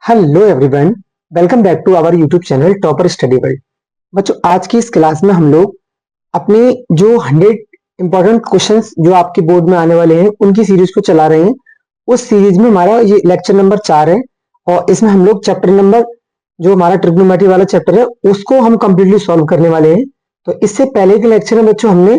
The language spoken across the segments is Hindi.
Hello everyone, welcome back to our YouTube channel topper study world. बच्चों, आज की इस क्लास में हम लोग अपने जो 100 इंपॉर्टेंट क्वेश्चंस जो आपके बोर्ड में आने वाले हैं उनकी सीरीज को चला रहे हैं। उस सीरीज में हमारा ये लेक्चर नंबर 4 है और इसमें हम लोग चैप्टर नंबर जो हमारा ट्रिग्नोमेट्री वाला चैप्टर है उसको हम कंप्लीटली सॉल्व करने वाले हैं। तो इससे पहले के लेक्चर में बच्चों हमने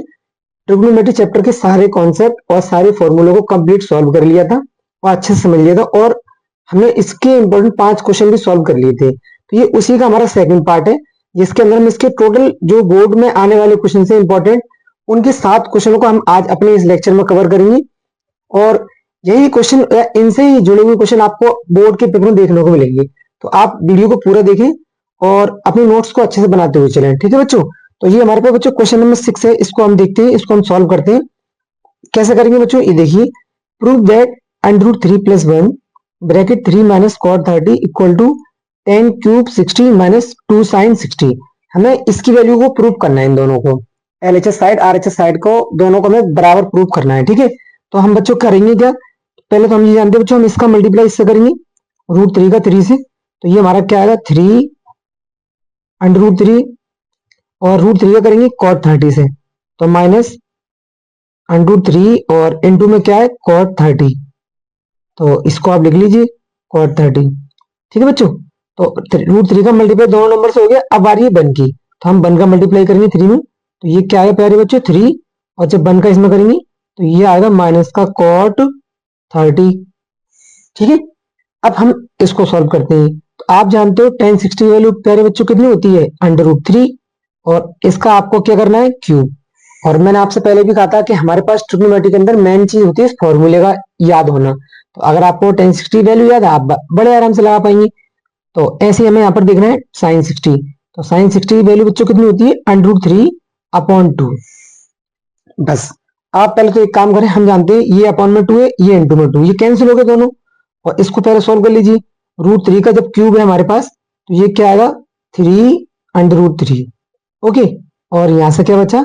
ट्रिग्नोमेट्री चैप्टर के सारे कॉन्सेप्ट और सारे फॉर्मूलों को कंप्लीट सॉल्व कर लिया था और अच्छे से समझ लिया था और हमने इसके इंपॉर्टेंट 5 क्वेश्चन भी सॉल्व कर लिए थे। तो ये उसी का हमारा सेकंड पार्ट है जिसके अंदर हम इसके टोटल जो बोर्ड में आने वाले क्वेश्चन से इंपॉर्टेंट उनके 7 क्वेश्चनों को हम आज अपने इस लेक्चर में कवर करेंगे और यही क्वेश्चन इनसे ही जुड़े हुए क्वेश्चन आपको बोर्ड के पेपर में देखने को मिलेंगे। तो आप वीडियो को पूरा देखें और अपने नोट्स को अच्छे से बनाते हुए चलें। ठीक है बच्चों, तो ये हमारे पास बच्चों क्वेश्चन नंबर 6 है, इसको हम देखते हैं, इसको हम सॉल्व करते हैं। कैसे करेंगे बच्चों, ये देखिए, prove that √3+1 bracket 3 minus cot 30 equal to 10 cube 60 minus 2 sine 60। हमें इसकी वैल्यू को प्रूव करना है, इन दोनों को LHS साइड RHS साइड को दोनों को हमें बराबर प्रूव करना है। ठीक है, तो हम बच्चों करेंगे क्या, पहले तो हम ये जानते हैं बच्चों, हम इसका मल्टीप्लाई इससे करेंगे √3 का 3 से, तो ये हमारा क्या आएगा 3 √3 और √3 का करेंगे कॉट 30 से, तो माइनस √3 और इनटू में क्या है कॉट 30, तो इसको आप लिख लीजिए कॉट 30। ठीक है बच्चों, तो √3 का मल्टीप्लाई दोनों नंबर से हो गया। अब आ रही है 1 की, तो हम 1 का मल्टीप्लाई करेंगे 3 में, तो ये क्या आएगा प्यारे बच्चों 3, और जब 1 का इसमें करेंगे तो ये आएगा माइनस का कॉट 30। ठीक है, अब हम इसको सॉल्व करते हैं। तो आप जानते हो tan 60 वैल्यू प्यारे बच्चों कितनी होती है √3, और इसका आपको क्या करना है क्यूब। और मैंने आपसे पहले भी कहा था कि हमारे पास ट्रिग्नोमेट्री के अंदर मेन चीज होती है इस फॉर्मूले का याद होना। तो अगर आपको tan 60 वैल्यू याद है आप बड़े आराम से लगा पाएंगे। तो ऐसे हमें यहाँ पर देखना है sin 60, तो sin 60 की वैल्यू बच्चों कितनी होती है √3/2। बस आप पहले तो एक काम करें, हम जानते हैं ये अपॉन में 2 है, ये इंटू में 2, ये कैंसिल हो गए दोनों, और इसको पहले सोल्व कर लीजिए। √3 का जब क्यूब है हमारे पास तो ये क्या आएगा 3/3। ओके, और यहां से क्या बचा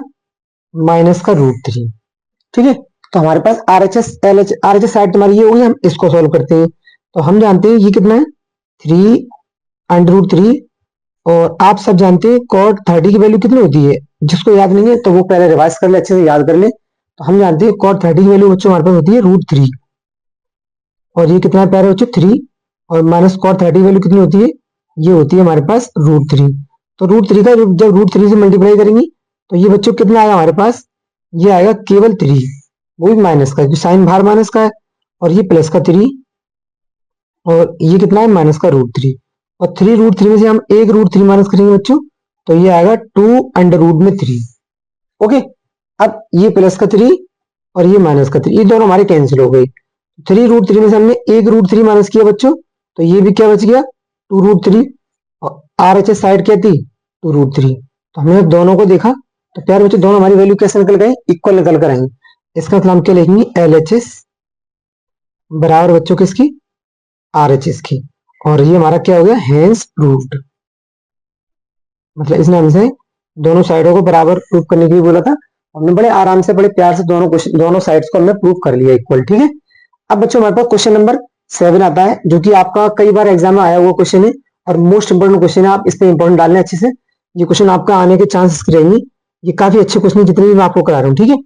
माइनस का √3। ठीक है, तो हमारे पास RHS साइड तुम्हारी ये होगी, हम इसको सोल्व करते हैं। तो हम जानते हैं ये कितना है 3/3, और आप सब जानते हैं cot 30 की वैल्यू कितनी होती है, जिसको याद नहीं है तो वो पहले रिवाइज कर ले, अच्छे से याद कर ले। तो हम जानते हैं cot 30 की वैल्यू बच्चों हमारे पास होती है √3, और ये कितना प्यारे बच्चों 3, और माइनस cot 30 की वैल्यू कितनी होती है, ये होती है हमारे पास √3। तो √3 का जब √3 से मल्टीप्लाई करेंगे तो ये बच्चों कितना आएगा हमारे पास, ये आएगा केवल 3, वो भी माइनस का, साइन बाहर माइनस का है, और ये प्लस का 3, और ये कितना है माइनस का √3, और 3 √3 में से हम एक √3 माइनस करेंगे बच्चों, तो ये आएगा 2√3। ओके, अब ये प्लस का 3 और ये माइनस का 3, ये दोनों हमारे कैंसिल हो गए। 3 √3 में से हमने एक √3 माइनस किया बच्चों, तो ये भी क्या बच गया 2√3, और RHS साइड क्या थी 2√3। तो हमने दोनों को देखा तो प्यारे बच्चों दोनों हमारी वैल्यू कैसे निकल गए, इक्वल निकल कर आएंगे। इसका मतलब हम क्या लिखेंगे LHS बराबर बच्चों किसकी RHS की, और ये हमारा क्या हो गया हैंस प्रूव्ड। मतलब इसने हमसे दोनों साइडों को बराबर प्रूव करने के लिए बोला था, हमने बड़े आराम से बड़े प्यार से दोनों साइड्स को हमने प्रूव कर लिया इक्वल। ठीक है, अब बच्चों हमारे पास क्वेश्चन नंबर 7 आता है, जो कि आपका कई बार एग्जाम में आया हुआ क्वेश्चन है और मोस्ट इंपोर्टेंट क्वेश्चन है। आप इस पे इंपोर्टेंट डालने अच्छे से, ये क्वेश्चन आपका आने के चांसेस रहेंगे, ये काफी अच्छे क्वेश्चन जितने भी मैं आपको करा रहा हूँ। ठीक है,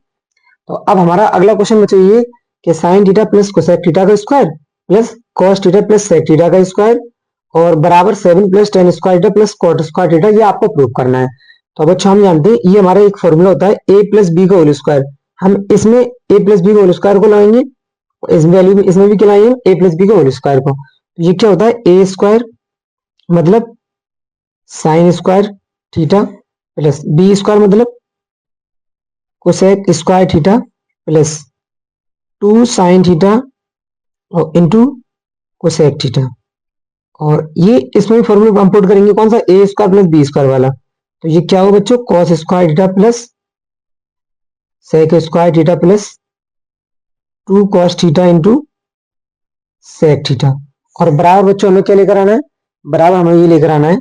तो अब हमारा अगला क्वेश्चन बच्चों ये कि sine theta plus cosec theta का square plus cos theta plus sec theta का स्क्वायर और बराबर 7 plus tan square theta plus cot square theta, ये आपको प्रूव करना है। तो बच्चों हम जानते हैं ये हमारा एक फॉर्मूला होता है a प्लस बी का होल स्क्वायर, हम इसमें a प्लस बी का होल स्क्वायर को लगाएंगे, इस वैल्यू में इसमें भी क्या लगाएंगे a प्लस बी का होल स्क्वायर को। तो ये क्या होता है a स्क्वायर मतलब sine square theta plus B square मतलब cosec square theta plus 2 sine theta और इंटू कोसेक थीटा, और ये इसमें फॉर्मूला हम पुट करेंगे कौन सा a square plus B square वाला। तो ये क्या होगा बच्चों cos square theta plus sec square theta plus 2 cos theta into sec theta, और बराबर बच्चों हमें क्या लेकर आना है, बराबर हमें ये लेकर आना है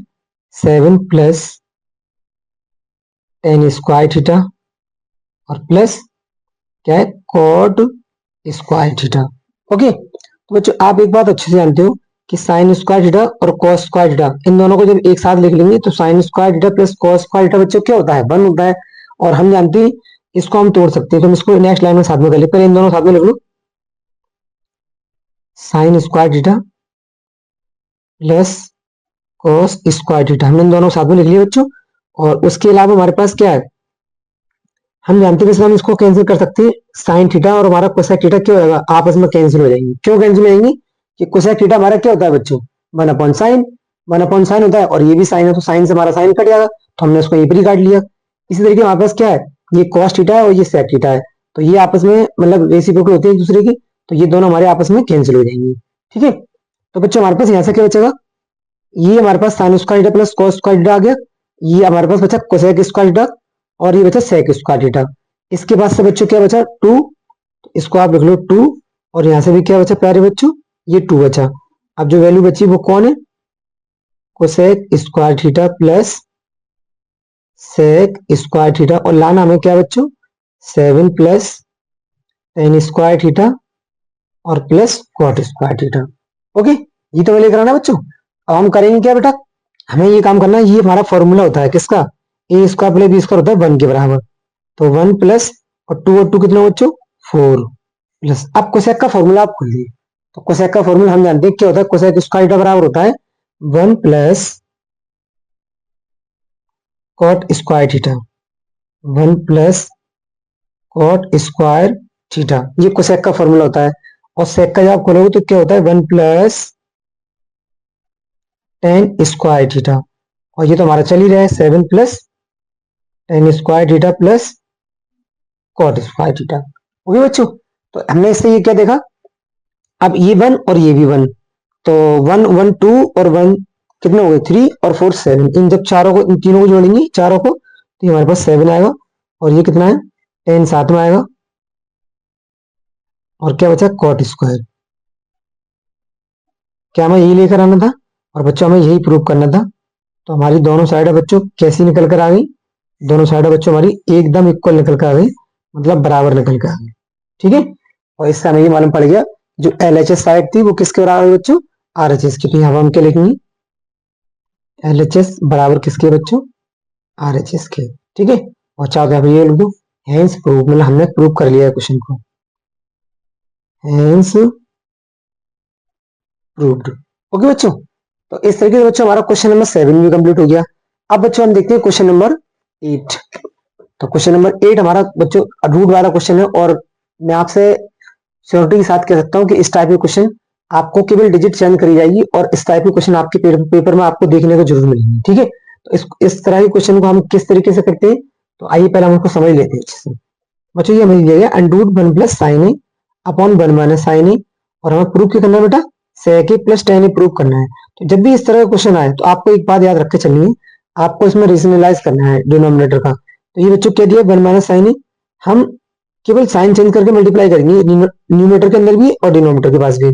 7 प्लस tan स्क्वायर थीटा और प्लस क्या है कॉट स्क्वायर थीटा। ओके, तो बच्चों आप एक बात अच्छे से जानते हो कि साइन स्क्वायर थीटा और कॉस स्क्वायर थीटा, इन दोनों को जब एक साथ लिख लेंगे तो sign square theta plus cos square theta बच्चों क्या होता है, 1 होता है। और हम जानते हैं इसको हम तोड़ सकते हैं, तो हम इसको नेक्स्ट लाइन में साथ में कर ले, पहले इन दोनों साथ में लिख लो, sine square theta plus cos square theta, हमने इन दोनों साथ में लिख लिया बच्चों। और उसके अलावा हमारे पास क्या है, हम जानते हैं कि हम इसको कैंसिल कर सकते हैं, साइन थीटा और हमारा कोसेक थीटा क्या होगा, आपस में कैंसिल हो जाएंगे। क्यों कैंसिल हो जाएंगे, कि कोसेक थीटा हमारा क्या होता है बच्चों, 1/sin, 1/sin होता है, और ये भी साइन है, तो साइन से हमारा साइन कट जाएगा, तो हमने उसको ये भी काट लिया। इसी तरीके हमारे पास क्या है, ये कॉस थीटा है और ये सेक थीटा है, तो ये आपस में मतलब रेसिप्रोकल होते हैं एक दूसरे की, तो ये दोनों हमारे आपस में कैंसिल हो जाएंगे। ठीक है, तो बच्चों हमारे पास यहाँ से क्या बचेगा, ये हमारे पास sine square theta plus cos square theta आ गया, ये हमारे पास बचा कोसेक स्क्वायर थीटा, और ये बचा सेक स्क्वायर थीटा। इसके बाद से बच्चों क्या बचा, 2, इसको आप लिख लो 2, और यहां से भी क्या बचा प्यारे बच्चों, ये 2 बचा। अब जो वैल्यू बची वो कौन है, cosec square theta plus sec square theta, और लाना हमें क्या बच्चों, 7 प्लस टेन स्क्वायर थीटा और plus cot square theta. Okay, ये तो मैं लेकर आना बच्चों। अब हम करेंगे क्या बेटा, हमें ये काम करना है, ये हमारा फॉर्मूला होता है किसका, ए स्क्वायर प्लस बी स्क्वायर होता है 1 के बराबर, तो 1 प्लस और 2 कितना बच्चों, 4 प्लस, अब कोसेक का फॉर्मूला आप खोल लीजिए, तो कोसेक का फॉर्मूला हम जानते हैं क्या होता है, कोसेक स्क्वायर थीटा बराबर होता है 1 plus cot square theta, 1 plus cot square theta, ये कोसेक का फॉर्मूला होता है। और सेक का जब आप खोलोगे तो क्या होता है, 1 प्लस टेन स्क्वायर थीटा, और ये तो हमारा चल ही रहा है 7 plus tan square theta plus cot square theta. Okay बच्चों, तो हमने इससे ये क्या देखा, अब ये 1 और ये भी 1, तो 1 1 2 और 1 कितने हो गए, 3 और 4 7, इन जब चारों को, इन तीनों को जोड़ेंगे चारों को, तो हमारे पास 7 आएगा, और ये कितना है 10 साथ में आएगा, और क्या बचा कॉट स्क्वायर, क्या हमें यही लेकर आना था, और बच्चों हमें यही प्रूव करना था। तो हमारी दोनों साइड बच्चों कैसी निकल कर आ गई, दोनों साइड बच्चों हमारी एकदम इक्वल निकल कर आ गई, मतलब बराबर निकल कर आ गई। ठीक है, और इससे हमें ये मालूम पड़ गया जो LHS साइड थी वो किसके बराबर है बच्चों, RHS की, तो यहाँ हम क्या लिखेंगे, LHS बराबर किसके बच्चों, RHS के। ठीक है, और चाहो तो ये लिख दो, हेंस प्रूव, मतलब हमने प्रूव कर लिया है क्वेश्चन को, हेंस प्रूव्ड। ओके बच्चों, तो इस तरीके से बच्चों हमारा क्वेश्चन नंबर 7 भी कंप्लीट हो गया। अब बच्चों हम देखते हैं क्वेश्चन नंबर 8। तो क्वेश्चन नंबर 8 हमारा बच्चों रूट वाला क्वेश्चन है, और मैं आपसे श्योरिटी के साथ कह सकता हूँ कि इस टाइप के क्वेश्चन आपको केवल डिजिट चेंज करी जाएगी, और इस टाइप के क्वेश्चन आपके पेपर में आपको देखने को जरूर मिलेंगे। ठीक है, तो इस तरह के क्वेश्चन को हम किस तरीके से करते हैं, तो आइए पहले हम उसको समझ लेते हैं अच्छे से। बच्चों ये हमें दिया गया अंडरूट 1 प्लस साइन ए अपॉन 1 माइनस साइन ए, और हमें प्रूफ क्या करना है बेटा, सेक ए प्लस टेन ए प्रूव करना है। तो जब भी इस तरह का क्वेश्चन आए तो आपको एक बात याद रख के चलनी है, आपको इसमें रेशनलाइज करना है डिनोमिनेटर का। तो ये बच्चों क्या दिया, 1 माइनस साइन ए, हम केवल साइन चेंज करके मल्टीप्लाई करेंगे न्यूमरेटर के अंदर भी और डिनोमिनेटर के पास भी।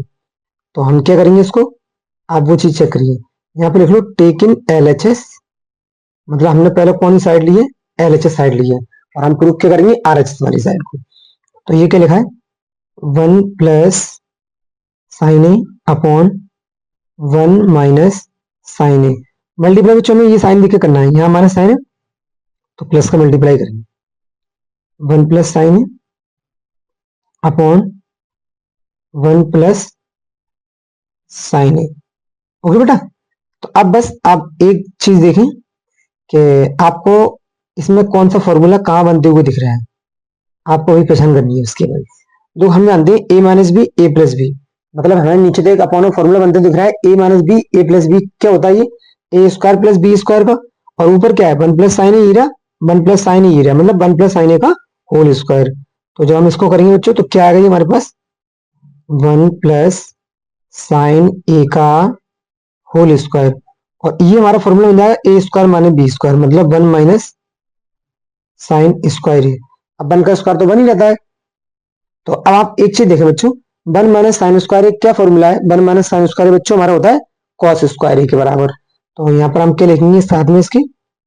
तो हम क्या करेंगे इसको, आप वो चीज चेक करिए, यहाँ पे लिख लो टेक इन LHS, मतलब हमने पहले कौन सी साइड ली है, LHS साइड ली है, और हम प्रूफ क्या करेंगे RHS वाली साइड को। तो ये क्या लिखा है, 1 प्लस साइन ए अपॉन 1 माइनस साइन ए, मल्टीप्लाई बच्चों में ये साइन देके करना है, यहाँ हमारा साइन है तो प्लस का मल्टीप्लाई करेंगे, 1 प्लस साइन ए अपॉन 1 प्लस साइन ए। ओके बेटा, तो अब बस आप एक चीज देखें कि आपको इसमें कौन सा फॉर्मूला कहाँ बनते हुए दिख रहा है, आपको वही पहचान करनी है। उसके बाद जो हम जानते हैं ए माइनस बी ए प्लस बी, मतलब हमें नीचे देख अपॉन फॉर्मूला बनते दिख रहा है ए माइनस बी ए प्लस बी, क्या होता है ये, ए स्क्वायर प्लस बी स्क्वायर का, और ऊपर क्या है 1 प्लस साइन ए हीरा, 1 प्लस साइन ए हीरा, मतलब 1 प्लस साइन ए का होल स्क्वायर। तो जब हम इसको करेंगे बच्चों तो क्या आएगा ये हमारे पास, 1 प्लस साइन ए का होल स्क्वायर, और ये हमारा फॉर्मूला बन जाएगा ए स्क्वायर माइनस बी स्क्वायर, मतलब 1 माइनस साइन स्क्वायर है। अब 1 का स्क्वायर तो 1 ही रहता है। तो अब आप एक चीज देखें बच्चों, 1 माइनस साइन स्क्वायर क्या फॉर्मूला है, 1 माइनस साइन स्क्वायर बच्चों हमारा होता है कॉस स्क्वायर के बराबर। तो यहाँ पर हम क्या लिखेंगे साथ में इसके,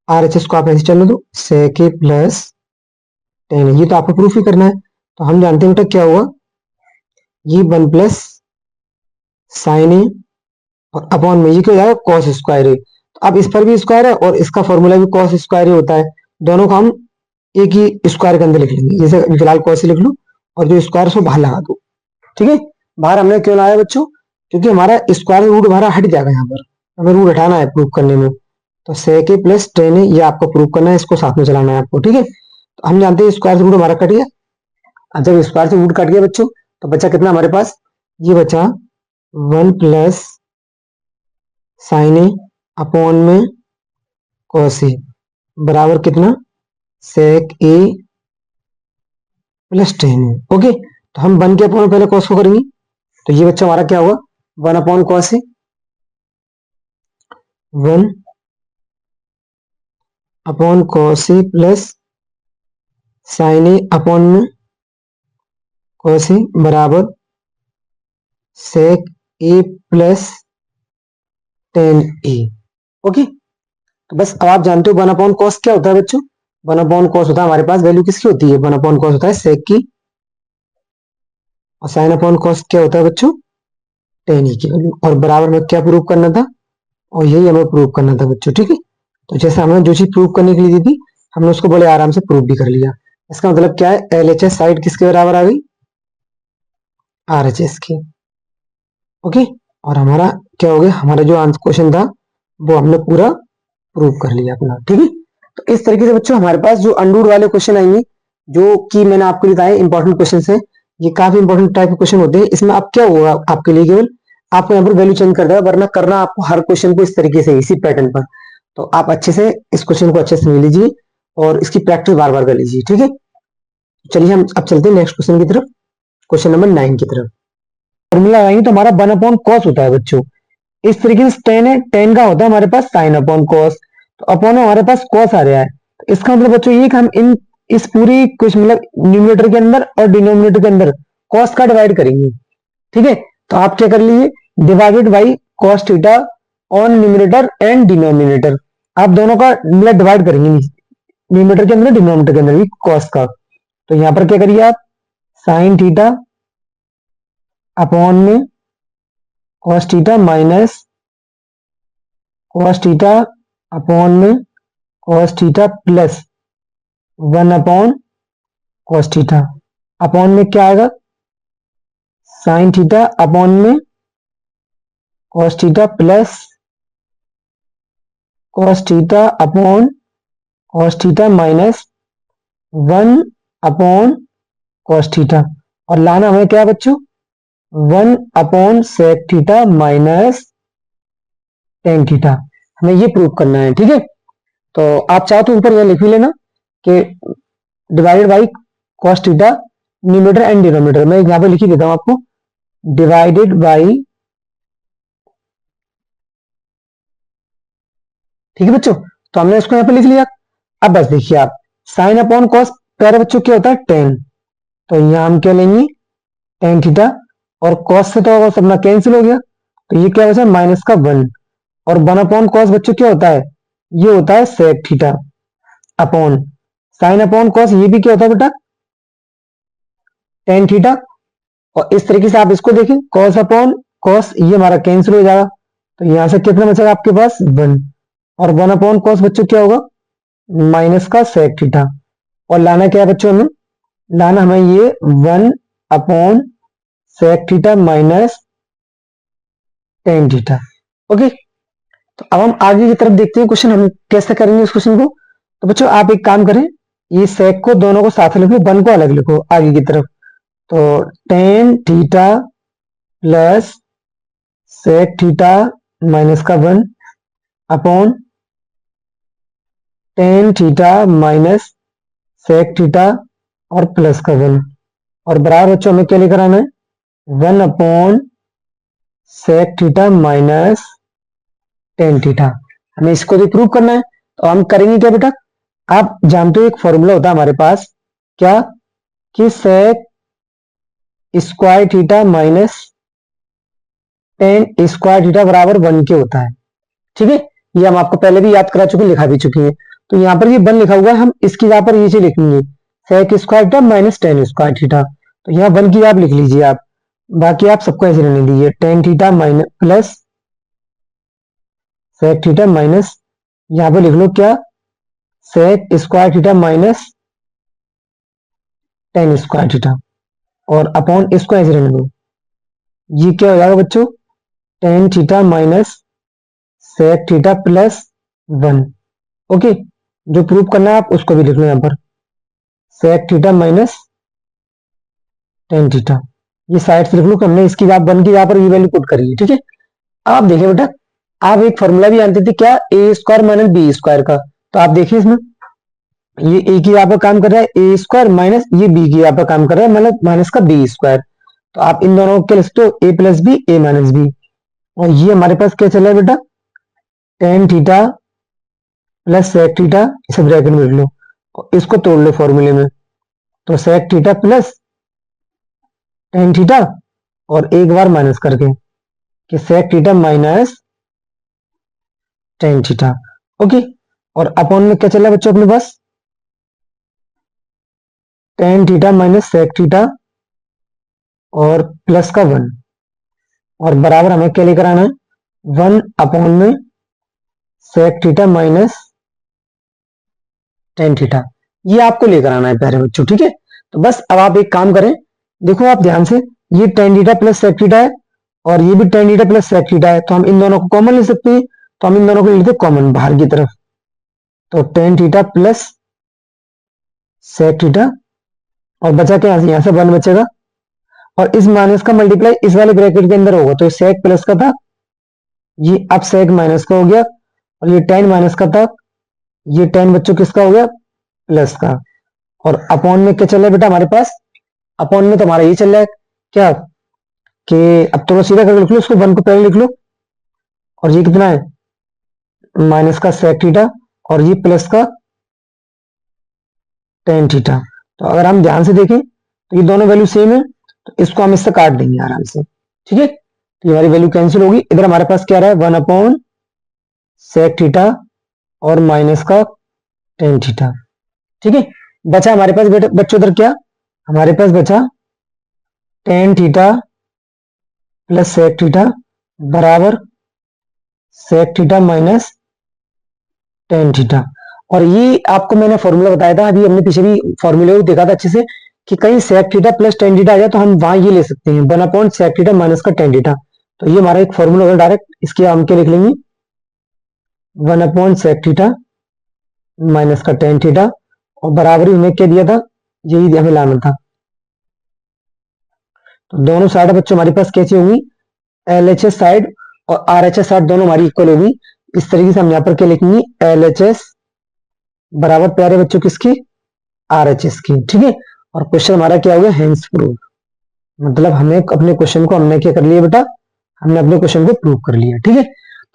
RHS को आप ऐसे चलने दो, सेक ए प्लस टेन, ये तो आपको प्रूफ ही करना है। तो हम जानते हैं बेटा क्या हुआ, ये 1 प्लस साइन ए और अपॉन में ये क्या हो जाएगा कॉस स्क्वायर ए। तो अब इस पर भी स्क्वायर है और इसका फॉर्मूला भी कॉस स्क्वायर ए होता है, दोनों को हम एक ही स्क्वायर के अंदर लिख लेंगे। जैसे फिलहाल कॉस लिख लूं और जो स्क्वायर उसको बाहर लगा दो। ठीक है, बाहर हमने क्यों लाया बच्चों, क्योंकि हमारा स्क्वायर रूट हमारा हट जाएगा, यहाँ पर हमें रूट हटाना है प्रूव करने में। तो sec a प्लस टेन ए ये आपको प्रूव करना है, इसको साथ में चलाना है आपको। ठीक है, तो हम जानते हैं स्क्वायर से रूट हमारा कट गया। अब जब स्क्वायर से रूट कट गया बच्चों, तो बचा कितना हमारे पास, ये बचा 1 प्लस साइन ए अपॉन में कॉस ए बराबर कितना, sec a plus ten A. Okay, तो हम 1 के अपॉन पहले कॉस को करेंगे, तो ये बच्चा हमारा क्या होगा 1 upon cos A, 1 upon cos A plus sign A upon में कॉस ए बराबर sec a plus ten A. Okay, तो बस अब आप जानते हो 1 अपॉन कॉस क्या होता है बच्चों। 1 अपॉन कॉस होता है हमारे पास वैल्यू किसकी होती है, 1 अपॉन कॉस होता है sec की, और साइन अपॉन कॉस क्या होता है बच्चों, टेन ई की वैल्यू। और बराबर में क्या प्रूव करना था, और यही हमें प्रूव करना था बच्चों। ठीक है, तो जैसे हमने जो चीज प्रूव करने के लिए दी थी, हमने उसको बड़े आराम से प्रूव भी कर लिया। इसका मतलब क्या है, LHS साइड किसके बराबर आ गई, RHS की। ओके, और हमारा क्या हो गया, हमारा जो आंसर क्वेश्चन था वो हमने पूरा प्रूव कर लिया अपना। ठीक है, तो इस तरीके से बच्चों हमारे पास जो अंडूड वाले क्वेश्चन आएंगे, जो कि मैंने आपको बताया इंपॉर्टेंट क्वेश्चन है, ये काफी इंपॉर्टेंट टाइप के क्वेश्चन होते हैं। इसमें आप क्या होगा आपके लिए, केवल आपको यहाँ पर वैल्यू चेंज कर देगा, वरना करना आपको हर क्वेश्चन को इस तरीके से इसी पैटर्न पर। तो आप अच्छे से इस क्वेश्चन को अच्छे से समझ लीजिए और इसकी प्रैक्टिस बार बार कर लीजिए। ठीक है, चलिए हम अब चलते हैं नेक्स्ट क्वेश्चन की तरफ, क्वेश्चन नंबर 9 की तरफ। फॉर्मूला लगाएंगे तो हमारा 1 अपॉन कॉस होता है बच्चों। इस तरीके से टेन है, टेन का होता है हमारे पास साइन अपॉन कॉस, तो अपॉन हमारे पास कॉस आ रहा है। तो इसका मतलब बच्चों ये कि हम इन इस पूरी कुछ मतलब न्यूमरेटर के अंदर और डिनोमिनेटर के अंदर कॉस का डिवाइड करेंगे। ठीक है, तो आप क्या कर लीजिए, divided by cos theta on numerator and denominator. आप दोनों का मतलब डिवाइड करेंगे, न्यूमरेटर के अंदर डिनोमिनेटर के अंदर भी कॉस का। तो यहां पर क्या करिए आप, साइन थीटा अपॉन में cos theta minus cos theta upon में cos theta plus 1 upon cos theta. Upon में क्या आएगा, साइन थीटा अपॉन में cos theta plus cos theta upon cos theta minus 1 upon cos theta. और लाना हमें क्या है बच्चों, 1 upon sec theta minus tan theta, हमें ये प्रूव करना है। ठीक है, तो आप चाहो तो ऊपर यह लिख भी लेना कि divided by cos theta numerator and denominator. मैं यहां पर लिख ही देता हूं आपको, डिवाइडेड बाई, ठीक है बच्चों, तो हमने इसको यहां पर लिख लिया। अब बस देखिए आप, साइन अपॉन कॉस प्यारे बच्चों क्या होता है टेन, तो यहां हम क्या लेंगे टेन थीटा, और कॉस से तो अपना कैंसिल हो गया, तो ये क्या बचा माइनस का 1। और 1 अपॉन कॉस बच्चों क्या होता है, ये होता है sec theta upon sine upon cos, ये भी क्या होता है बेटा टेन थीटा। और इस तरीके से आप इसको देखें, कॉस अपॉन कॉस ये हमारा कैंसिल हो जाएगा, तो यहां से कितना बचेगा आपके पास 1। और 1 अपॉन कॉस बच्चों क्या होगा माइनस का सेक थीटा। और लाना क्या है बच्चों हमें, लाना हमें ये 1 upon sec theta minus tan theta. Okay, तो अब हम आगे की तरफ देखते हैं क्वेश्चन हम कैसे करेंगे इस क्वेश्चन को। तो बच्चों आप एक काम करें, ये सेक को दोनों को साथ लिखो, 1 को अलग लिखो आगे की तरफ। तो tan theta plus sec theta minus का 1 upon tan theta minus sec theta और प्लस का 1। और बराबर बच्चों हमें क्या लेकर आना है, 1 upon sec theta minus tan theta. हमें इसको भी प्रूव करना है, तो हम करेंगे क्या बेटा, आप जानते हो एक फॉर्मूला होता है हमारे पास क्या, कि sec square theta minus tan square theta बराबर 1 के होता है। ठीक है, ये हम आपको पहले भी याद करा चुके, लिखा भी चुके हैं। तो यहाँ पर ये 1 लिखा हुआ है, हम इसकी यहाँ पर ये चीज लिखेंगे sec square theta minus tan square theta. तो यहाँ 1 की आप लिख लीजिए आप, बाकी आप सबको ऐसे रहने दीजिए, tan theta minus plus sec theta minus, यहाँ पे लिख लो क्या, sec square theta minus tan square theta, और अपॉन इसको ऐसे रहने दो। ये क्या हो जाएगा बच्चों, tan theta minus sec theta plus one. Okay, जो प्रूव करना है आप उसको भी लिख लो यहाँ पर, sec theta minus tan theta, ये साइड से लिख लो कि हमने इसकी आप वन की यहाँ पर ये वैल्यू पुट करी है। ठीक है, अब आप देखिए बेटा, आप एक फॉर्मूला भी जानते थे क्या, ए स्क्वायर माइनस बी स्क्वायर का। तो आप देखिए इसमें, ये ए की यहाँ पर काम कर रहा है ए स्क्वायर माइनस ये बी की यहाँ पर काम कर रहा है मतलब माइनस का बी स्क्वायर। तो आप इन दोनों के लिख दो, A plus B A minus B, और ये हमारे पास क्या चल रहा है बेटा, tan theta plus sec theta, इसे ब्रैकेट में लिख लो और इसको तोड़ लो फॉर्मूले में। तो sec theta plus tan theta और एक बार माइनस करके कि sec theta minus tan theta. Okay, और अपॉन में क्या चल रहा है बच्चों अपने पास, tan theta minus sec theta और प्लस का वन, और बराबर हमें क्या लेकर आना है, वन अपॉन में sec theta minus tan theta, ये आपको लेकर आना है प्यारे बच्चों। ठीक है, तो बस अब आप एक काम करें, देखो आप ध्यान से, ये tan theta plus sec theta है और ये भी tan theta plus sec theta है, तो हम इन दोनों को कॉमन ले सकते हैं। तो हम इन दोनों को ले लेते कॉमन बाहर की तरफ, तो tan theta plus sec theta, और बचा क्या, यहां से वन बचेगा, और इस माइनस का मल्टीप्लाई इस वाले ब्रैकेट के अंदर होगा, तो सेक प्लस का था, ये अब सेक माइनस का हो गया, और ये टेन माइनस का था, ये टेन बच्चों किसका हो गया, प्लस का। और अपॉन में क्या चल रहा है बेटा हमारे पास, अपॉन में तो हमारा ये चल रहा है क्या, कि अब थोड़ा सीधा करके लिख लो इसको, वन को पहले लिख लो, और ये कितना है, माइनस का सेक थीटा और ये प्लस का टेन थीटा। तो अगर हम ध्यान से देखें तो ये दोनों वैल्यू सेम है, तो इसको हम इससे काट देंगे आराम से। ठीक है, तो ये हमारी वैल्यू कैंसिल होगी, इधर हमारे पास क्या रहा है, वन अपॉन सेक थीटा और माइनस का टेन थीटा। ठीक है, बचा हमारे पास बेटा बच्चों इधर क्या, हमारे पास बचा tan theta plus sec theta बराबर sec theta minus tan theta. और ये आपको मैंने फॉर्मूला बताया था, अभी हमने पीछे भी फॉर्मूले को देखा था अच्छे से, कि कहीं sec theta plus tan theta आ जाए तो हम वहां ये ले सकते हैं, one upon sec theta minus का टेन थीटा। तो ये हमारा एक फॉर्मूला होगा डायरेक्ट, इसके हम क्या लिख लेंगे, one upon sec theta minus का टेन थीटा, और बराबरी में क्या दिया था, यही हमें लाना था। तो दोनों साइड बच्चों हमारे पास कैसी होंगी, एल एच एस साइड और आर एच एस साइड दोनों हमारी इक्वल होगी। इस तरीके से हम यहाँ पर क्या लिखेंगे, एल एच एस बराबर प्यारे बच्चों किसकी, आर एच एस की। ठीक है, और क्वेश्चन हमारा क्या हो गया, हेंस प्रूव, मतलब हमें अपने क्वेश्चन को हमने क्या कर लिया बेटा, हमने अपने क्वेश्चन को प्रूव कर लिया। ठीक है,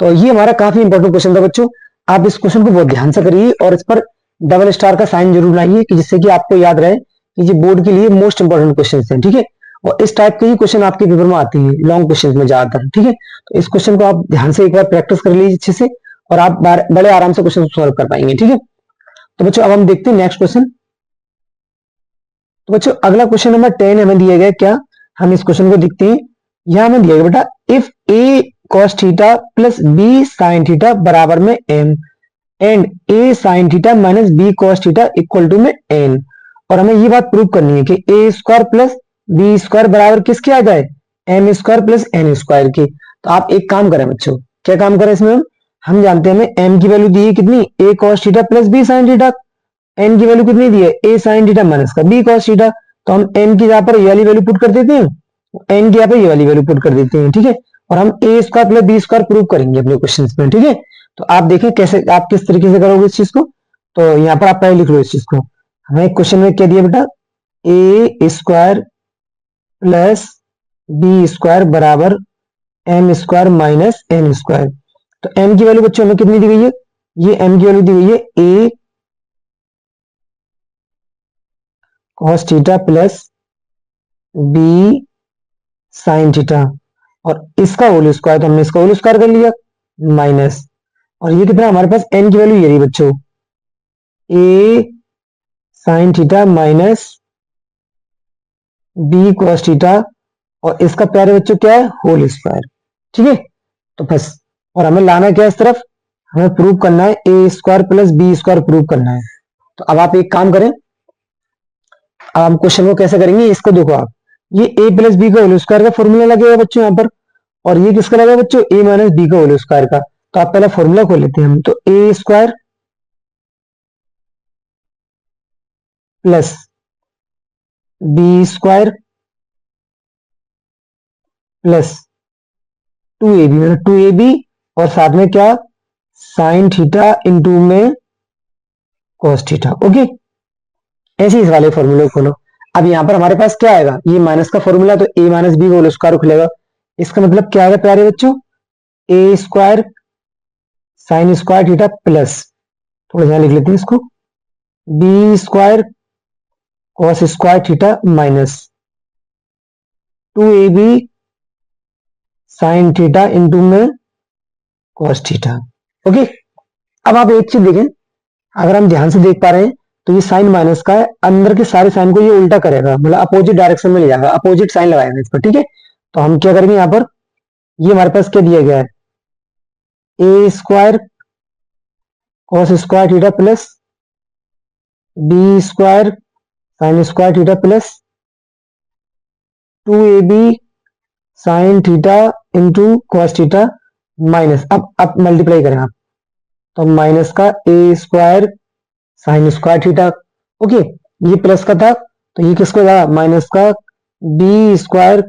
तो ये हमारा काफी इंपॉर्टेंट क्वेश्चन था बच्चों, आप इस क्वेश्चन को बहुत ध्यान से करिए और इस पर डबल स्टार का साइन जरूर बनाइए, कि जिससे कि आपको याद रहे कि ये बोर्ड के लिए मोस्ट इंपॉर्टेंट क्वेश्चन है। ठीक है, और इस टाइप के ही क्वेश्चन आपके पेपर में आते हैं, लॉन्ग क्वेश्चन में ज्यादातर। ठीक है, तो इस क्वेश्चन को आप ध्यान से एक बार प्रैक्टिस कर लीजिए अच्छे से, और आप बड़े आराम से क्वेश्चन सॉल्व कर पाएंगे। ठीक है, तो बच्चों अब हम देखते हैं नेक्स्ट क्वेश्चन। तो बच्चों अगला क्वेश्चन नंबर 10 हमें दिया गया क्या, हम इस क्वेश्चन को देखते हैं। यहां हमें दिया गया बेटा, if A cos theta plus B sine theta बराबर में M and A sine theta minus B cos theta equal to में एन, और हमें ये बात प्रूव करनी है कि A square plus B square बराबर किसके आ जाए, M square plus N square की। तो आप एक काम करें बच्चों, क्या काम करें इसमें, हम जानते हैं हमें एम की वैल्यू दी है कितनी, A cos theta plus B sine theta, N की वैल्यू कितनी दी है, ए साइन थीटा माइनस का बी कॉस थीटा। तो हम एन की यहाँ पर ये वाली वैल्यू पुट कर देते हैं, एन की यहाँ पर ये वाली वैल्यू पुट कर देते हैं। ठीक है, और हम A square plus B square prove करेंगे अपने क्वेश्चन में। ठीक है, तो आप देखें कैसे आप किस तरीके से करोगे इस चीज को। तो यहाँ पर आप पहले लिख लो इस चीज को, हमें क्वेश्चन में क्या दिया बेटा, A square plus B square बराबर M square minus N square. तो एम की वैल्यू बच्चों हमें कितनी दी गई है, ये एम की वैल्यू दी गई है A cos theta plus B sine theta, और इसका होल स्क्वायर, तो हमने इसका होल स्क्वायर कर लिया माइनस, और ये कितना हमारे पास एन की वैल्यू ये रही बच्चों, A sine theta minus B cos theta, और इसका प्यारे बच्चों क्या है, होल स्क्वायर। ठीक है, तो बस, और हमें लाना क्या है इस तरफ, हमें प्रूव करना है A square plus B square prove करना है। तो अब आप एक काम करें, अब हम क्वेश्चन को कैसे करेंगे, इसको देखो आप, ये ए प्लस बी का होल स्क्वायर का फॉर्मूला लगेगा बच्चों यहाँ पर, और ये किसका लगेगा बच्चों, ए माइनस बी का होल स्क्वायर का। तो आप पहले फॉर्मूला खोल लेते हैं हम, तो A square plus B square plus 2ab, मतलब 2ab, और साथ में क्या, साइन थीटा इंटू में कॉस थीटा। ओके, ऐसे इस वाले फॉर्मूले को खोलो। अब यहाँ पर हमारे पास क्या आएगा, ये माइनस का फॉर्मूला, तो ए माइनस बी का होल स्क्वायर खुलेगा। इसका मतलब क्या आएगा प्यारे बच्चों, A square sine square theta plus, थोड़ा ध्यान लिख लेते हैं इसको, B square cos square theta minus 2ab sine theta into में कॉस थीटा। ओके, अब आप एक चीज देखें, अगर हम ध्यान से देख पा रहे हैं तो ये साइन माइनस का है, अंदर के सारे साइन को ये उल्टा करेगा, मतलब अपोजिट डायरेक्शन में ले जाएगा, अपोजिट साइन लगाएगा इस पर। ठीक है, तो हम क्या करेंगे यहाँ पर, ये हमारे पास क्या दिया गया है, A square cos square theta plus B square sine square theta plus 2ab sine theta into cos theta minus, अब मल्टीप्लाई करें आप, तो माइनस का A square sine square theta. Okay, ये प्लस का था तो ये किसको था, माइनस का B square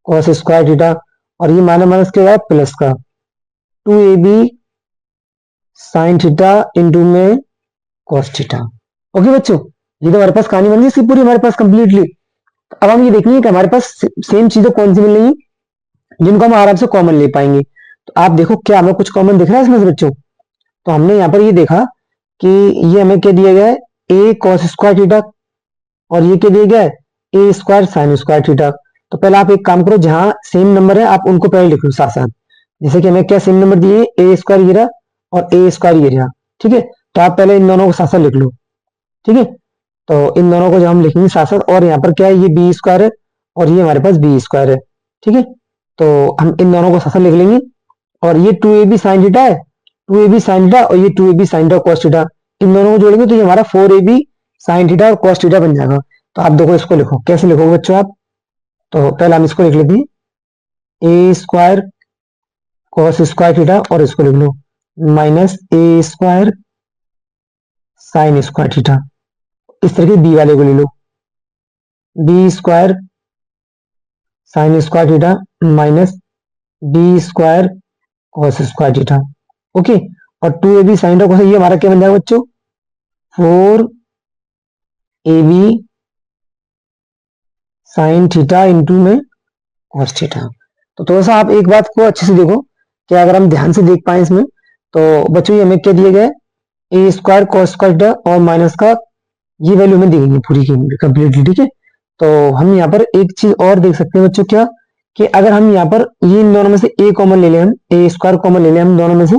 cos square theta, और ये माइनस माइनस के बाद प्लस का 2ab साइन थीटा इंटू में कॉस थीटा। ओके बच्चों, ये तो हमारे पास कहानी बन गई इसकी पूरी हमारे पास कंप्लीटली। अब हम ये देखेंगे कि हमारे पास सेम चीजें कौन सी मिल रही है जिनको हम आराम से कॉमन ले पाएंगे। तो आप देखो क्या हमें कुछ कॉमन दिख रहा है इसमें से बच्चों। तो हमने यहाँ पर ये देखा कि ये हमें क्या दिया गया है, ए कॉस स्क्वायर थीटा, और ये क्या दिया गया है, A square sine square theta. तो पहले आप एक काम करो, जहां सेम नंबर है आप उनको पहले लिख लो साथ साथ। जैसे कि हमें क्या सेम नंबर दिए, ए स्क्वायर ये रहा और ए स्क्वायर ये रहा। ठीक है, तो आप पहले इन दोनों को साथ साथ लिख लो। ठीक है, तो इन दोनों को जब हम लिखेंगे साथ साथ, और यहाँ पर क्या है, ये बी स्क्वायर है और ये हमारे पास बी स्क्वायर है। ठीक है, तो हम इन दोनों को साथ साथ लिख लेंगे, और ये 2ab साइन थीटा है, 2ab साइन थीटा, और ये 2ab sine theta cos theta, इन दोनों को जोड़ेंगे तो ये हमारा 4ab साइन थीटा और कॉस थीटा बन जाएगा। तो आप देखो इसको लिखो, कैसे लिखोगे बच्चों आप, तो पहले हम इसको लिख लेते हैं, A square cos square theta, और इसको लिख लो minus A square sine square theta. इस तरह के बी वाले को ले लो, B square sine square theta minus B square cos square theta. Okay, और 2ab साइन थीटा, ये हमारा क्या बन जाएगा बच्चों, 4ab साइन थीटा इंटू में कॉस थीटा। तो थोड़ा सा आप एक बात को अच्छे से देखो कि अगर हम ध्यान से देख पाए इसमें, तो बच्चों ये हमें क्या दिया गया है, A square cos square theta और माइनस का ये वैल्यू हमें दी गई है पूरी की कंप्लीटली। ठीक है, तो हम यहाँ पर एक चीज और देख सकते हैं बच्चों, क्या कि अगर हम यहाँ पर ये इन दोनों में से ए कॉमन ले लें, हम ए स्क्वायर कॉमन ले लें हम दोनों में से,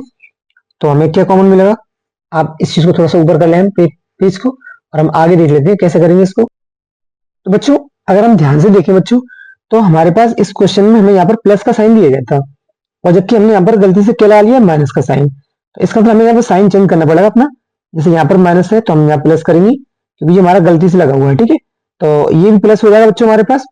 तो हमें क्या कॉमन मिलेगा। आप इस चीज को थोड़ा सा ऊपर कर लें पेज को, और हम आगे देख लेते हैं कैसे करेंगे इसको। तो बच्चों अगर हम ध्यान से देखें बच्चों, तो हमारे पास इस क्वेश्चन में हमें यहाँ पर प्लस का साइन दिया गया था, और जबकि हमने यहाँ पर गलती से क्या ला लिया, माइनस का साइन। तो इसका मतलब हमें यहाँ पर साइन चेंज करना पड़ेगा अपना। जैसे यहाँ पर माइनस है तो हम यहाँ प्लस करेंगे, क्योंकि ये हमारा गलती से लगा हुआ है। ठीक है, तो ये भी प्लस हो जाएगा बच्चों हमारे पास,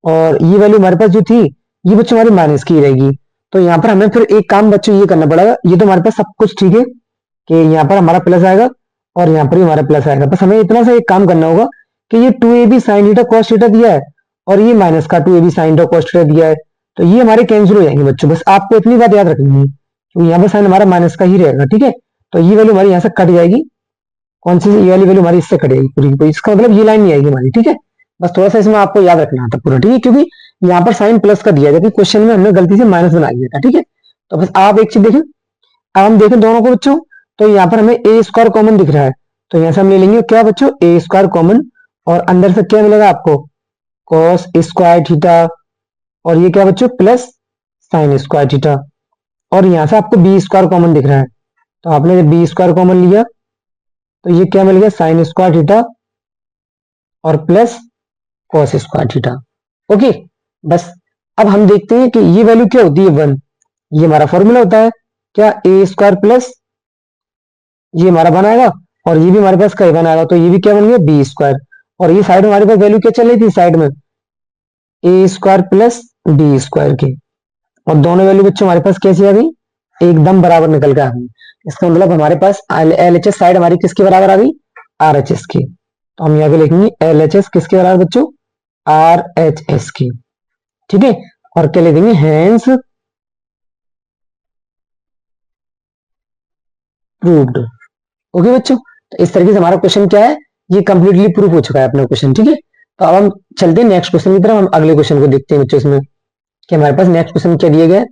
और ये वैल्यू हमारे पास जो थी ये बच्चों हमारी माइनस की रहेगी। तो यहाँ पर हमें फिर एक काम बच्चों ये करना पड़ेगा, ये तो हमारे पास सब कुछ ठीक है कि यहाँ पर हमारा प्लस आएगा और यहाँ पर भी हमारा प्लस आएगा, बस हमें इतना सा एक काम करना होगा कि ये 2ab sine theta cos theta दिया है और ये माइनस का 2ab sine theta cos theta दिया है, तो ये हमारे कैंसिल हो जाएंगे बच्चों। बस आपको इतनी बात याद रखनी है, क्योंकि यहाँ पर साइन हमारा माइनस का ही रहेगा। ठीक है, तो ये वैल्यू हमारी यहाँ से कट जाएगी, कौन सी, ये वाली वैल्यू हमारी इससे कट जाएगी पूरी की पूरी, इसका मतलब ये लाइन नहीं आएगी हमारी। ठीक है, बस थोड़ा सा इसमें आपको याद रखना था पूरा। ठीक है, क्योंकि यहाँ पर साइन प्लस का दिया है, जबकि क्वेश्चन में हमने गलती से माइनस बना दिया था। ठीक है, तो बस आप एक चीज देखें, अब हम देखें दोनों को बच्चों, तो यहाँ पर हमें ए स्क्वायर कॉमन दिख रहा है, तो यहाँ से हम ले लेंगे क्या बच्चों, ए स्क्वायर कॉमन, और अंदर से क्या मिलेगा आपको, कॉस स्क्वायर थीटा, और ये क्या बच्चों, प्लस साइन स्क्वायर थीटा, और यहाँ से आपको बी स्क्वायर कॉमन दिख रहा है, तो आपने जब बी स्क्वायर कॉमन लिया तो ये क्या मिल गया, साइन स्क्वायर थीटा और plus cos square theta. Okay, बस अब हम देखते हैं कि ये वैल्यू क्या होती है, 1, ये हमारा फॉर्मूला होता है। क्या ए स्क्वायर प्लस ये हमारा बनाएगा, और ये भी हमारे पास कई बनाएगा, तो ये भी क्या बन गया बी स्क्वायर। और ये साइड में हमारे पास वैल्यू क्या चल रही थी साइड में, ए स्क्वायर प्लस बी स्क्वायर की, और दोनों वैल्यू बच्चों हमारे पास कैसी आ गई, एकदम बराबर निकल के आ गई। इसका मतलब हमारे पास एल एच एस साइड हमारी किसके बराबर आ गई, आर एच एस की। तो हम यहाँ पे लिखेंगे एल एच एस किसके बराबर बच्चों, आर एच एस की। ठीक है, और क्या लिख देंगे, हैंस प्रूव्ड। ओके बच्चों, तो इस तरीके से हमारा क्वेश्चन क्या है, ये कंप्लीटली प्रूव हो चुका है अपना क्वेश्चन। ठीक है, तो अब हम चलते हैं नेक्स्ट क्वेश्चन की तरफ। हम अगले क्वेश्चन को देखते हैं बच्चों इसमें कि हमारे पास नेक्स्ट क्वेश्चन क्या दिए गए।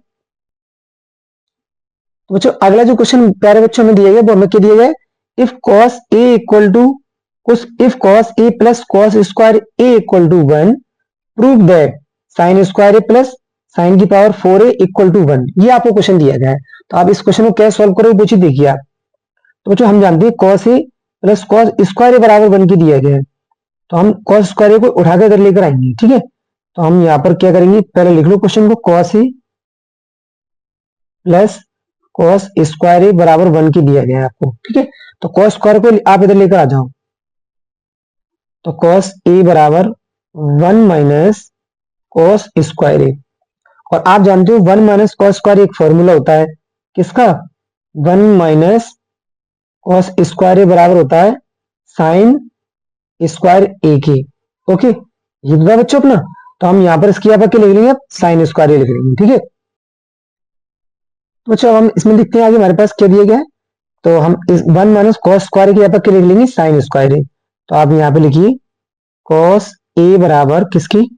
तो बच्चों अगला जो क्वेश्चन प्यारे बच्चों में दिया गया वो हमें क्या दिया गया, if cos A equal to कुछ, if cos A plus cos square A equal to 1, prove that sine square A plus sine की पावर 4a इक्वल टू 1। ये आपको क्वेश्चन दिया गया है, तो आप इस क्वेश्चन को कैसे सॉल्व करोगे वो चीज देखिए आप। तो बच्चों हम जानते हैं cos A plus cos square ए बराबर 1 की दिया गया है, तो हम कॉस स्क्वायर ए को उठा के इधर लेकर आएंगे। ठीक है, तो हम यहाँ पर क्या करेंगे, पहले लिख लो क्वेश्चन को, cos A plus cos square ए बराबर 1 की दिया गया है आपको। ठीक है, तो कॉस स्क्वायर को आप इधर लेकर आ जाओ, तो कॉस ए बराबर 1 माइनस कॉस स्क्वायर ए। और आप जानते हो 1 माइनस कॉस स्क्वायर एक फॉर्मूला होता है किसका, 1 माइनस कॉस स्क्वायर ए बराबर होता है साइन स्क्वायर ए की। ओके, ये तो बच्चों अपना, तो हम यहाँ पर इसकी यहाँ पर क्या लिख लेंगे, साइन स्क्वायर ए लिख लेंगे। ठीक है, तो बच्चों हम इसमें लिखते हैं आगे हमारे पास क्या दिया गया है, तो हम इस 1 माइनस कॉस स्क्वायर के यहाँ पर क्या लिख लेंगे, साइन स्क्वायर ए। तो आप यहाँ पे लिखिए कॉस ए बराबर किसकी,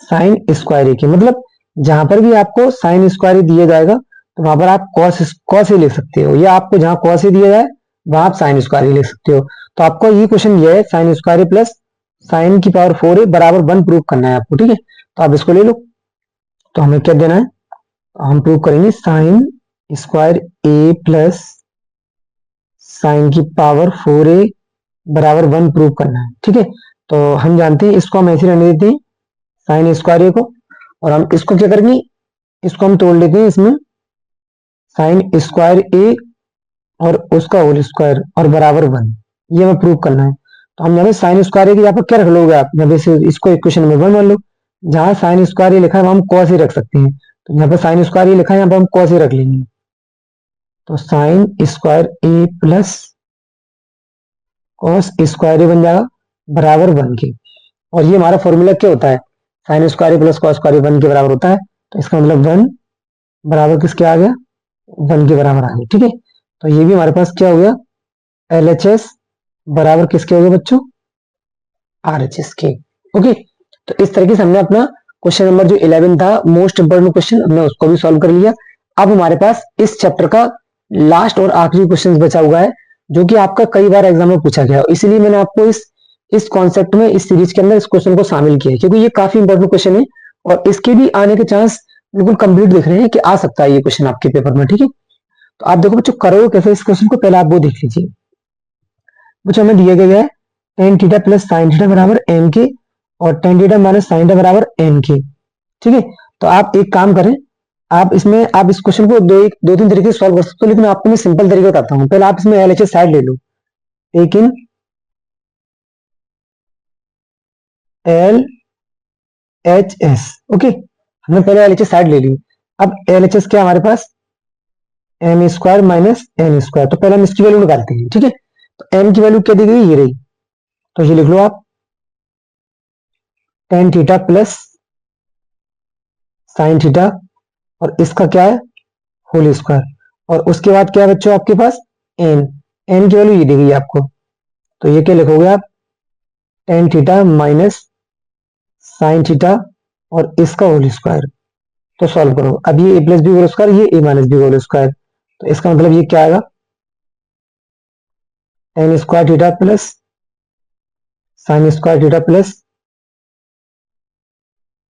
साइन स्क्वायर ए की। मतलब जहां पर भी आपको साइन स्क्वायर दिया जाएगा तो वहां पर आप कॉस ए लिख सकते हो, या आपको जहां कॉस ए दिया जाए वहां आप साइन स्क्वायर लिख सकते हो। तो आपको ये क्वेश्चन दिया है साइन स्क्वायर प्लस साइन की पावर 4a बराबर 1 प्रूव करना है आपको। ठीक है, तो आप इसको ले लो, तो हमें क्या देना है, हम प्रूव करेंगे sign square A plus sine की पावर 4a बराबर 1 प्रूव करना है। ठीक है, तो हम जानते हैं इसको हम ऐसे रहने देते हैं साइन स्क्वायर ए को, और हम इसको क्या करेंगे, इसको हम तोड़ लेते हैं इसमें, साइन स्क्वायर ए और उसका होल स्क्वायर और बराबर 1, ये हमें प्रूव करना है। तो हम यहाँ पे साइन स्क्वायर ए की यहाँ पर क्या रख लोगे आप, यहाँ पे इसको इक्वेशन नंबर 1 मान लो, जहां साइन स्क्वायर ए लिखा है वहां हम कॉस ए रख सकते हैं, तो यहाँ पे साइन स्क्वायर ए लिखा है यहाँ पे हम कॉस ए रख लेंगे। तो sign square A plus cos square ए बन जाएगा बराबर 1 के। और ये हमारा फॉर्मूला क्या होता है, sign square A plus cos square ए 1 के बराबर होता है, तो इसका मतलब 1 बराबर किसके आ गया, 1 के बराबर आ गया। ठीक है, तो ये भी हमारे पास क्या हो गया, एल एच एस बराबर किसके हो गए बच्चों, आर एच एस के। ओके, तो इस तरीके से हमने अपना क्वेश्चन नंबर जो 11 था मोस्ट इंपोर्टेंट क्वेश्चन, हमने उसको भी सॉल्व कर लिया। अब हमारे पास इस चैप्टर का लास्ट और आखिरी क्वेश्चन बचा हुआ है, जो कि आपका कई बार एग्जाम में पूछा गया, इसलिए मैंने आपको इस कॉन्सेप्ट में, इस सीरीज के अंदर इस क्वेश्चन को शामिल किया है, क्योंकि ये काफी इंपॉर्टेंट क्वेश्चन है और इसके भी आने के चांस बिल्कुल कंप्लीट दिख रहे हैं कि आ सकता है ये क्वेश्चन आपके पेपर में। ठीक है, तो आप देखो बच्चों करोगे कैसे इस क्वेश्चन को, पहले आप वो देख लीजिए। बच्चों हमें दिया गया है ten theta plus sign theta बराबर एम के, और ten theta minus sign theta बराबर एन के। ठीक है, तो आप एक काम करें, आप इसमें आप इस क्वेश्चन को दो तीन तरीके से सॉल्व कर सकते हो, लेकिन आपको मैं सिंपल तरीका बताता हूँ। पहले आप इसमें एलएचएस साइड ले लो, लेकिन एल एच एस, ओके, हमने पहले एलएचएस साइड ले ली। अब एलएचएस क्या हमारे पास, M square minus N square, तो पहले हम इसकी वैल्यू निकालते हैं। ठीक है, तो एम की वैल्यू क्या दी गई, ये रही, तो ये लिख लो आप ten theta plus sign theta, और इसका क्या है होल स्क्वायर, और उसके बाद क्या है बच्चों आपके पास एन, एन की वैल्यू ये दी गई आपको, तो ये क्या लिखोगे आप ten theta minus sign theta और इसका होल स्क्वायर। तो सॉल्व करो, अब ये ए प्लस बी होल स्क्वायर, ये ए माइनस बी होल स्क्वायर, तो इसका मतलब ये क्या आएगा, ten square theta plus sign square theta plus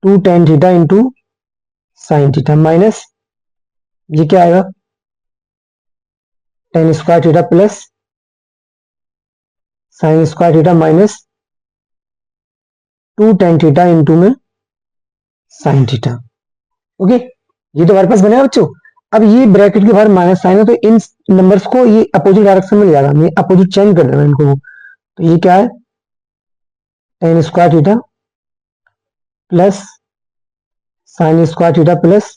2 ten theta into sine theta, minus ये क्या आएगा ten square theta plus sign square theta minus 2 ten theta into में साइन थीटा। ओके, ये तो हमारे पास बना है बच्चों। अब ये ब्रैकेट के बाहर माइनस साइन है, तो इन नंबर्स को ये अपोजिट डायरेक्शन में ले जाएगा, हमें अपोजिट चेंज कर देना इनको। तो ये क्या है, ten square theta plus sign square theta plus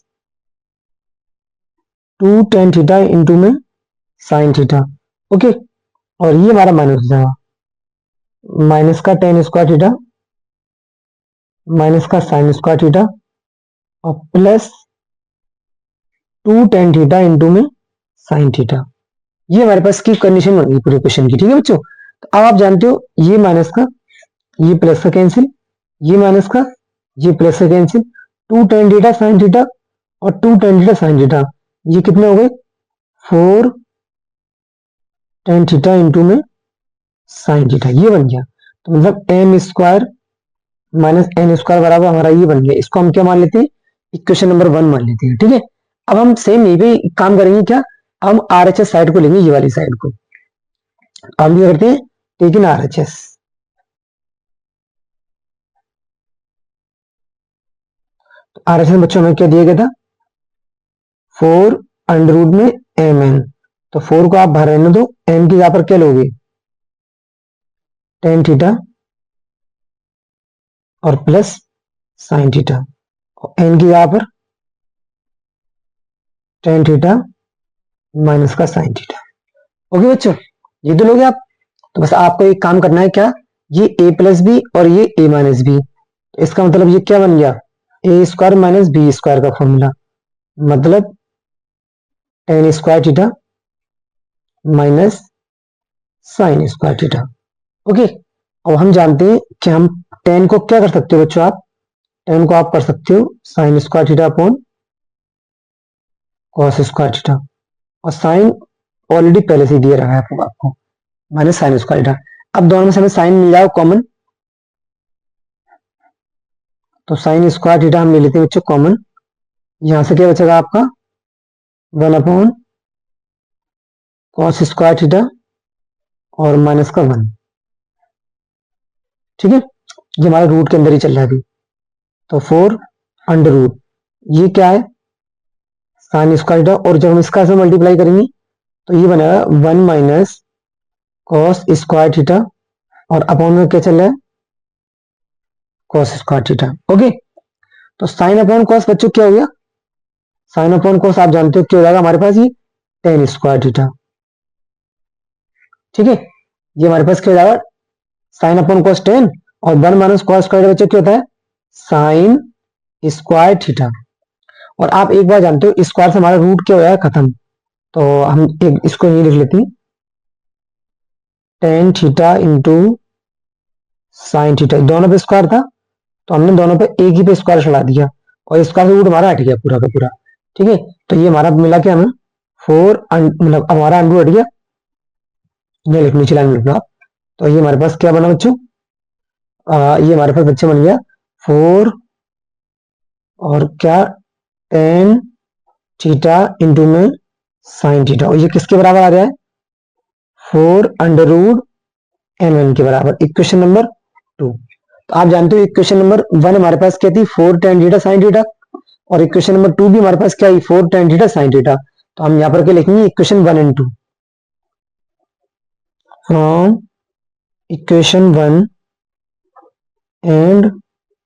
2 ten theta into में साइन थीटा। ओके, और ये हमारा माइनस हो जाएगा, माइनस का टेन स्क्वायर थीटा माइनस का साइन स्क्वायर थीटा और प्लस 2 टेन थीटा इंटू में साइन थीटा। ये हमारे पास की कंडीशन बन गई पूरे क्वेश्चन की। ठीक है बच्चों, तो अब आप जानते हो ये माइनस का ये प्लस का कैंसिल, ये माइनस का ये प्लस का cancel, 2 tan theta sine theta और 2 टेन थीटा साइन थीटा, ये कितने हो गए 4 टेन थीटा इंटू में साइन थीटा, ये बन गया। तो मतलब M square minus N square बराबर हमारा ये बन गया। इसको हम क्या मान लेते हैं, इक्वेशन नंबर 1 मान लेते हैं। ठीक है, अब हम सेम यही पे काम करेंगे, क्या हम आर एच एस साइड को लेंगे, ये वाली साइड को हम भी करते हैं, टेकिन आर एच एस। तो आर एच एस बच्चों हमें क्या दिया गया था, 4 अंडर रूट में एम एन, तो 4 को आप बाहर रहने दो, एम की जगह पर क्या लोगे टेन थीटा और प्लस साइन थीटा, और एन की जगह पर टेन थीटा माइनस का साइन थीटा। ओके बच्चों, ये तो लोगे आप। तो बस आपको एक काम करना है, क्या ये a प्लस बी और ये a माइनस बी, तो इसका मतलब ये क्या बन गया ए स्क्वायर माइनस बी स्क्वायर का फॉर्मूला, मतलब ten square theta minus sign square theta. Okay, अब हम जानते हैं कि हम टेन को क्या कर सकते हो बच्चों, आप टेन को आप कर सकते हो sign square theta upon cos square theta, और साइन ऑलरेडी पहले से दिया रहा है आपको माइनस साइन स्क्वायर थीटा। अब दोनों में से हमें साइन मिल जाएगा कॉमन, तो साइन स्क्वायर थीटा हम ले लेते हैं बच्चों कॉमन, यहां से क्या बचेगा आपका 1 अपॉन कॉस स्क्वायर थीटा और माइनस का 1। ठीक है, ये हमारा रूट के अंदर ही चल रहा है अभी, तो 4 अंडर रूट, ये क्या है साइन स्क्वायर थीटा, और जब हम इसका से मल्टीप्लाई करेंगे तो ये बनेगा 1 माइनस कॉस स्क्वायर थीटा और अपॉन में क्या चल रहा है कॉस स्क्वायर थीटा। ओके, तो साइन अपॉन कॉस बच्चों क्या हो गया, साइन अपॉन कॉस आप जानते हो क्या हो जाएगा हमारे पास, ये टेन स्क्वायर थीटा। ठीक है, ये हमारे पास क्या हो जाएगा साइन अपॉन कॉस 10 और 1 माइनस कॉस स्क्वायर बच्चों क्या होता है साइन स्क्वायर थीटा। और आप एक बार जानते हो स्क्वायर से हमारा रूट क्या हो जाएगा खत्म, तो हम एक इसको यही लिख लेते हैं ten theta into sine theta, दोनों पे स्क्वायर था तो हमने दोनों पे एक ही पे स्क्वायर चढ़ा दिया और स्क्वायर रूट हमारा हट गया पूरा का पूरा। ठीक है, तो ये हमारा मिला क्या हमें 4 मतलब हमारा अंडू हट गया, ये लिख नीचे लाइन लिख लो आप। तो ये हमारे पास क्या बना बच्चों, ये हमारे पास बच्चे बन गया 4 और क्या टेन थीटा इंटू में साइन थीटा, और ये किसके बराबर आ रहा है 4 अंडर रूट एम एन के बराबर, इक्वेशन नंबर 2। तो आप जानते हो इक्वेशन नंबर 1 हमारे पास क्या थी 4 टेन थीटा साइन थीटा, और इक्वेशन नंबर 2 भी हमारे पास क्या है 4 टेन थीटा साइन थीटा। तो हम यहां पर क्या लिखेंगे equation 1 and 2, from equation 1 and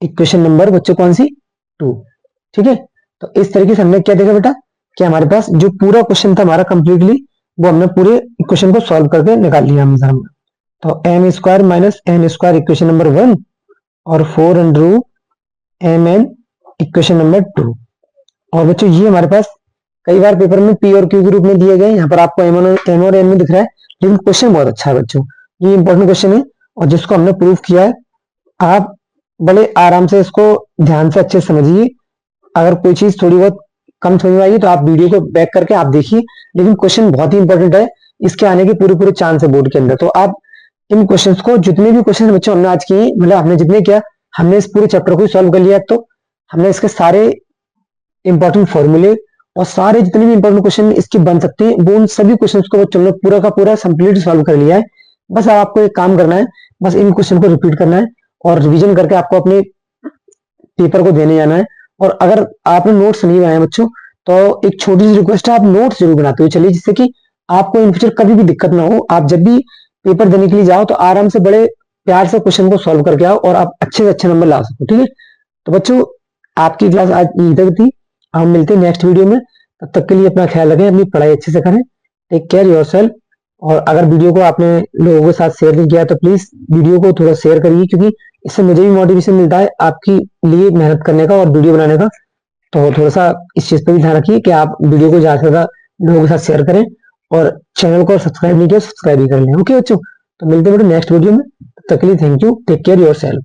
equation number बच्चों कौन सी 2। ठीक है, तो इस तरीके से हमने क्या देखा बेटा कि हमारे पास जो पूरा क्वेश्चन था हमारा कंप्लीटली वो हमने पूरे इक्वेशन को सॉल्व करके निकाल लिया हमने। तो M square minus N square equation number 1 और 4 under root M N equation number 2। और बच्चों ये हमारे पास कई बार पेपर में पी और क्यू के रूप में दिए गए, यहाँ पर आपको एम और एन में दिख रहा है, लेकिन क्वेश्चन बहुत अच्छा है बच्चों, ये इंपॉर्टेंट क्वेश्चन है और जिसको हमने प्रूव किया है। आप बड़े आराम से इसको ध्यान से अच्छे समझिए, अगर कोई चीज थोड़ी बहुत कम समझ में आई तो आप वीडियो को बैक करके आप देखिए, लेकिन क्वेश्चन बहुत ही इंपॉर्टेंट है, इसके आने के पूरे पूरे चांस है बोर्ड के अंदर। तो आप इन क्वेश्चंस को जितने भी क्वेश्चन बच्चों हमने आज किए मतलब हमने जितने किया हमने इस पूरे चैप्टर को सॉल्व कर लिया, तो हमने इसके सारे इंपॉर्टेंट फॉर्मूले और सारे जितने भी इंपॉर्टेंट क्वेश्चन इसके बन सकते हैं वो उन सभी क्वेश्चन को बच्चों ने पूरा का पूरा कंप्लीट सॉल्व कर लिया है। बस आपको एक काम करना है, बस इन क्वेश्चन को रिपीट करना है और रिवीजन करके आपको अपने पेपर को देने जाना है। और अगर आपने नोट्स नहीं बनाए बच्चों तो एक छोटी सी रिक्वेस्ट है, आप नोट्स जरूर बनाते हुए चलिए, जिससे कि आपको इन फ्यूचर कभी भी दिक्कत ना हो। आप जब भी पेपर देने के लिए जाओ तो आराम से बड़े प्यार से क्वेश्चन को सॉल्व करके आओ और आप अच्छे से अच्छे नंबर ला सको। ठीक है, तो बच्चों आपकी क्लास आज यहीं तक थी। हम मिलते हैं नेक्स्ट वीडियो में। तब तक के लिए अपना ख्याल रखें, अपनी पढ़ाई अच्छे से करें। Take care yourself. और अगर वीडियो को आपने लोगों के साथ शेयर नहीं किया तो प्लीज वीडियो को थोड़ा शेयर करिए, क्योंकि इससे मुझे भी मोटिवेशन मिलता है आपकी लिए मेहनत करने का और वीडियो बनाने का। तो थोड़ा सा इस चीज पर भी ध्यान रखिए कि आप वीडियो को ज्यादा से ज्यादा लोगों के साथ शेयर करें, और चैनल को सब्सक्राइब नहीं किया सब्सक्राइब भी कर लें। ओके बच्चों, तो मिलते हैं नेक्स्ट वीडियो में। तब तक के लिए thank you, take care your self.